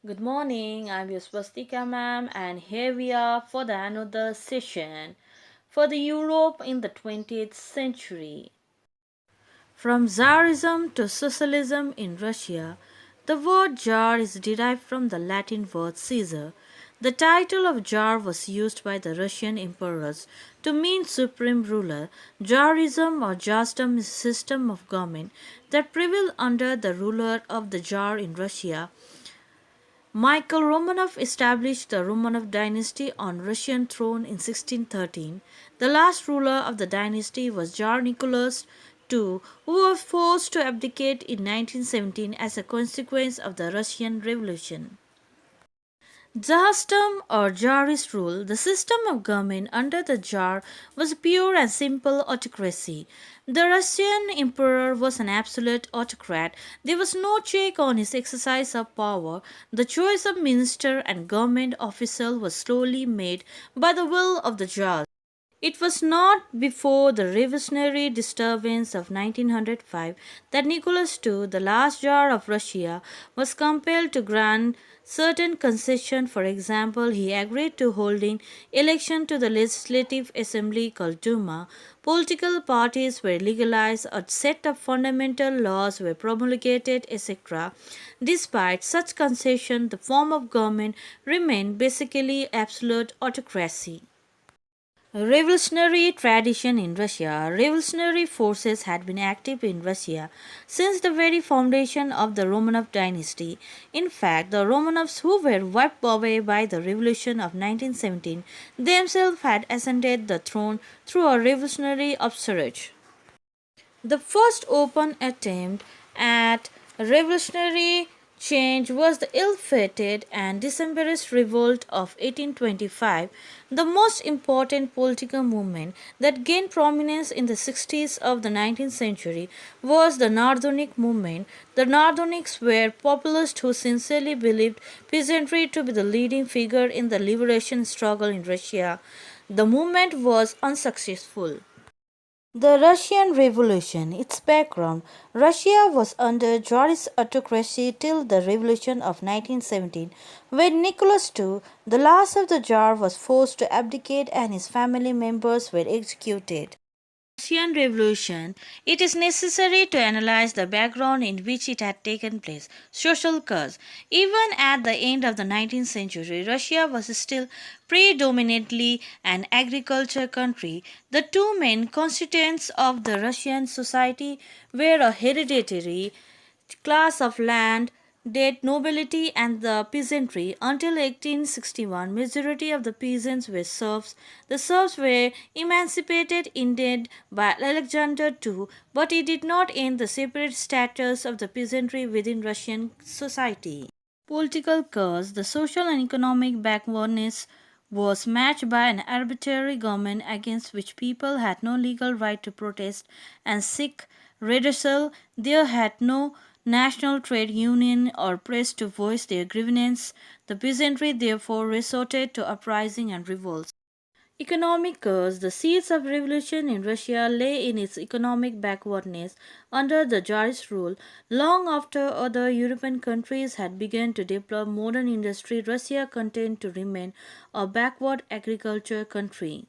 Good morning, I'm your Swastika ma'am, and here we are for the another session for the Europe in the 20th century. From Tsarism to socialism in Russia, the word Tsar is derived from the Latin word Caesar. The title of Tsar was used by the Russian emperors to mean supreme ruler. Tsarism or Tsarsdom is a system of government that prevailed under the ruler of the Tsar in Russia. Michael Romanov established the Romanov dynasty on Russian throne in 1613. The last ruler of the dynasty was Tsar Nicholas II, who was forced to abdicate in 1917 as a consequence of the Russian Revolution. Tsarsdom or Tsarist rule, the system of government under the Tsar, was pure and simple autocracy. The Russian emperor was an absolute autocrat. There was no check on his exercise of power. The choice of minister and government official was slowly made by the will of the Tsar. It was not before the revolutionary disturbance of 1905 that Nicholas II, the last Tsar of Russia, was compelled to grant certain concessions. For example, he agreed to holding election to the legislative assembly called Duma. Political parties were legalized, a set of fundamental laws were promulgated, etc. Despite such concession, the form of government remained basically absolute autocracy. Revolutionary tradition in Russia. Revolutionary forces had been active in Russia since the very foundation of the Romanov dynasty. In fact, the Romanovs, who were wiped away by the revolution of 1917, themselves had ascended the throne through a revolutionary upsurge. The first open attempt at revolutionary change was the ill-fated and Decemberist revolt of 1825, the most important political movement that gained prominence in the 60s of the 19th century was the Narodnik movement. The Narodniks were populists who sincerely believed peasantry to be the leading figure in the liberation struggle in Russia. The movement was unsuccessful. The Russian Revolution, its background. Russia was under Tsarist autocracy till the revolution of 1917, when Nicholas II, the last of the Tsar, was forced to abdicate and his family members were executed. Russian Revolution, it is necessary to analyze the background in which it had taken place. Social cause. Even at the end of the 19th century, Russia was still predominantly an agriculture country. The two main constituents of the Russian society were a hereditary class of land debt nobility and the peasantry. Until 1861, majority of the peasants were serfs. The serfs were emancipated indeed by Alexander II, but it did not end the separate status of the peasantry within Russian society. Political cause, the social and economic backwardness was matched by an arbitrary government against which people had no legal right to protest and seek redressal. They had no national trade union or press to voice their grievances. The peasantry therefore resorted to uprising and revolts. Economic curse. The seeds of revolution in Russia lay in its economic backwardness under the Tsarist rule. Long after other European countries had begun to develop modern industry, Russia continued to remain a backward agriculture country.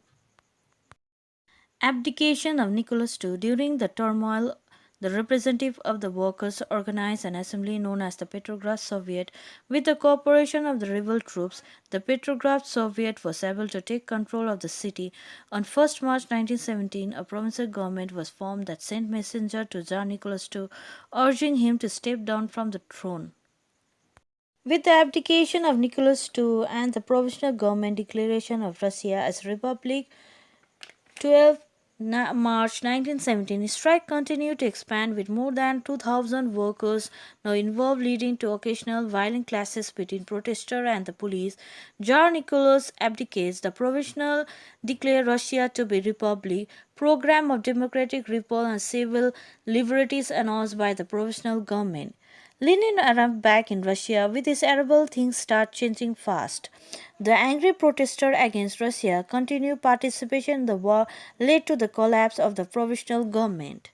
Abdication of Nicholas II. During the turmoil, the representative of the workers organized an assembly known as the Petrograd Soviet. With the cooperation of the rebel troops, the Petrograd Soviet was able to take control of the city. On 1st March 1917, a provincial government was formed that sent messenger to Tsar Nicholas II, urging him to step down from the throne. With the abdication of Nicholas II and the provisional government declaration of Russia as a republic, 12 March 1917, strike continued to expand with more than 2,000 workers now involved, leading to occasional violent clashes between protesters and the police. Tsar Nicholas abdicates. The provisional declare Russia to be republic. Program of democratic reform and civil liberties announced by the provisional government. Lenin arrived back in Russia. With his arrival, things start changing fast. The angry protesters against Russia continued participation in the war led to the collapse of the provisional government.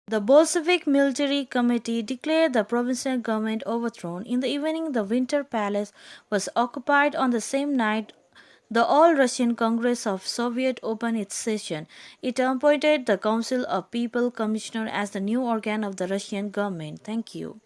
The Bolshevik military committee declared the provisional government overthrown. In the evening, the Winter Palace was occupied. On the same night, the All Russian Congress of Soviet opened its session. It appointed the Council of People Commissioner as the new organ of the Russian government. Thank you.